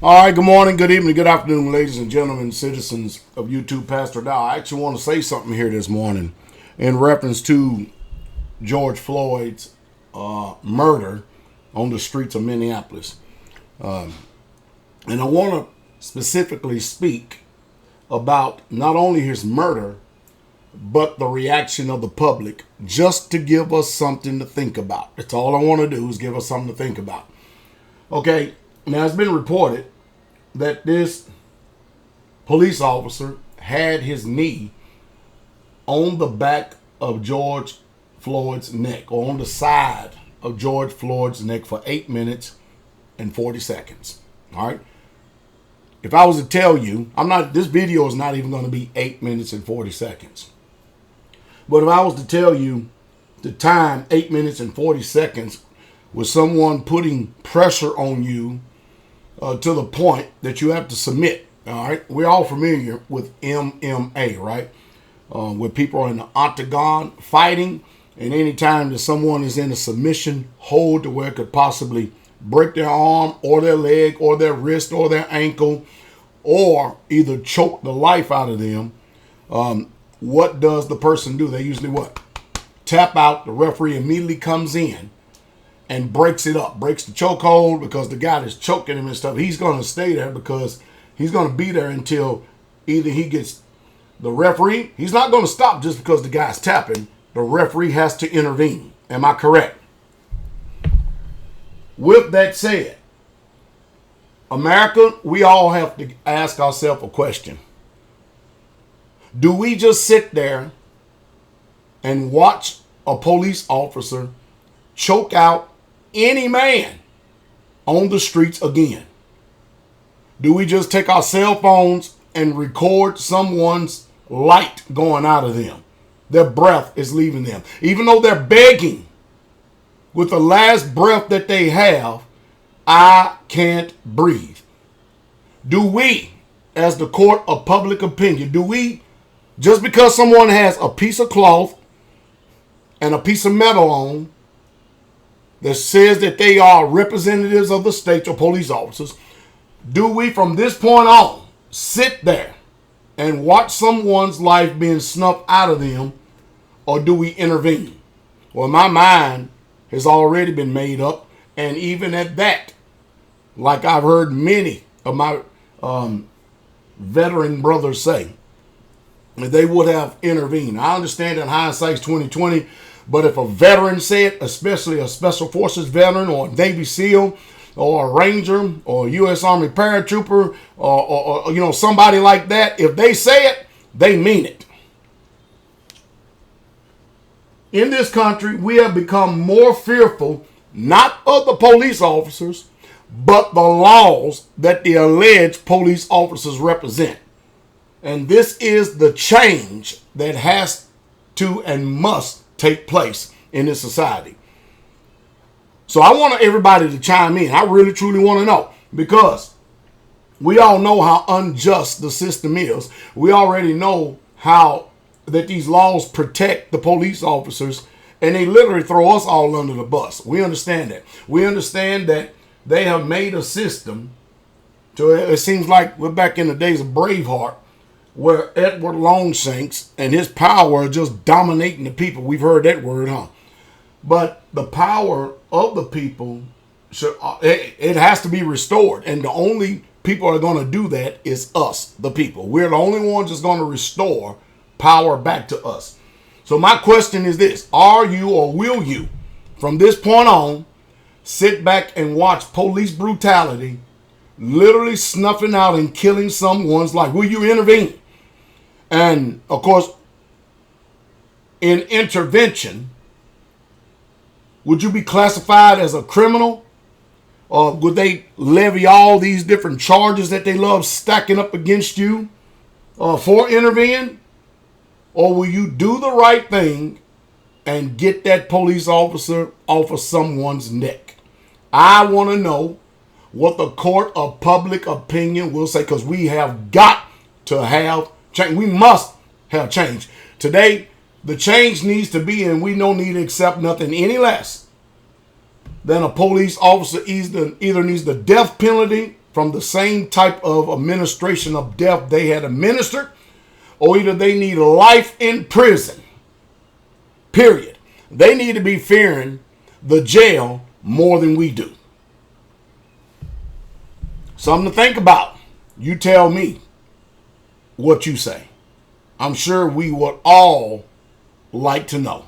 All right, good morning, good evening, good afternoon, ladies and gentlemen, citizens of YouTube, Pastor Dowell. I actually want to say something here this morning in reference to George Floyd's murder on the streets of Minneapolis. And I want to specifically speak about not only his murder, but the reaction of the public, just to give us something to think about. That's all I want to do is give us something to think about. Okay, now it's been reported that this police officer had his knee on the back of George Floyd's neck, or on the side of George Floyd's neck for 8 minutes and 40 seconds. All right. If I was to tell you, this video is not even going to be 8 minutes and 40 seconds. But if I was to tell you the time, 8 minutes and 40 seconds, with someone putting pressure on you to the point that you have to submit. All right, we're all familiar with MMA, right? Where people are in the octagon fighting, and anytime that someone is in a submission hold to where it could possibly break their arm or their leg or their wrist or their ankle, or either choke the life out of them, what does the person do? They usually what? Tap out. The referee immediately comes in and breaks it up, breaks the chokehold, because the guy that's choking him and stuff, he's going to stay there because he's going to be there until either he gets the referee. He's not going to stop just because the guy's tapping. The referee has to intervene. Am I correct? With that said, America, we all have to ask ourselves a question. Do we just sit there and watch a police officer choke out any man on the streets again? Do we just take our cell phones and record someone's light going out of them? Their breath is leaving them. Even though they're begging with the last breath that they have, I can't breathe. Do we, as the court of public opinion, just because someone has a piece of cloth and a piece of metal on that says that they are representatives of the state or police officers, do we from this point on sit there and watch someone's life being snuffed out of them, or do we intervene? Well, my mind has already been made up, and even at that, like I've heard many of my veteran brothers say, that they would have intervened. I understand that hindsight's 2020, but if a veteran said, especially a Special Forces veteran or a Navy SEAL or a Ranger or a U.S. Army paratrooper or somebody like that, if they say it, they mean it. In this country, we have become more fearful, not of the police officers, but the laws that the alleged police officers represent. And this is the change that has to and must take place in this society. So I want everybody to chime in. I really, truly want to know, because we all know how unjust the system is. We already know how that these laws protect the police officers, and they literally throw us all under the bus. We understand that. We understand that they have made a system to, it seems like we're back in the days of Braveheart, where Edward Longshanks and his power are just dominating the people. We've heard that word, huh? But the power of the people, it has to be restored. And the only people that are going to do that is us, the people. We're the only ones that's going to restore power back to us. So my question is this: are you, or will you, from this point on, sit back and watch police brutality literally snuffing out and killing someone's life? Will you intervene? And of course, in intervention, would you be classified as a criminal? Or would they levy all these different charges that they love stacking up against you for intervening? Or will you do the right thing and get that police officer off of someone's neck? I want to know what the court of public opinion will say, because we have got to have change. We must have change. Today, the change needs to be, and we don't need to accept nothing any less than a police officer either needs the death penalty from the same type of administration of death they had administered, or either they need life in prison. Period. They need to be fearing the jail more than we do. Something to think about. You tell me what you say. I'm sure we would all like to know.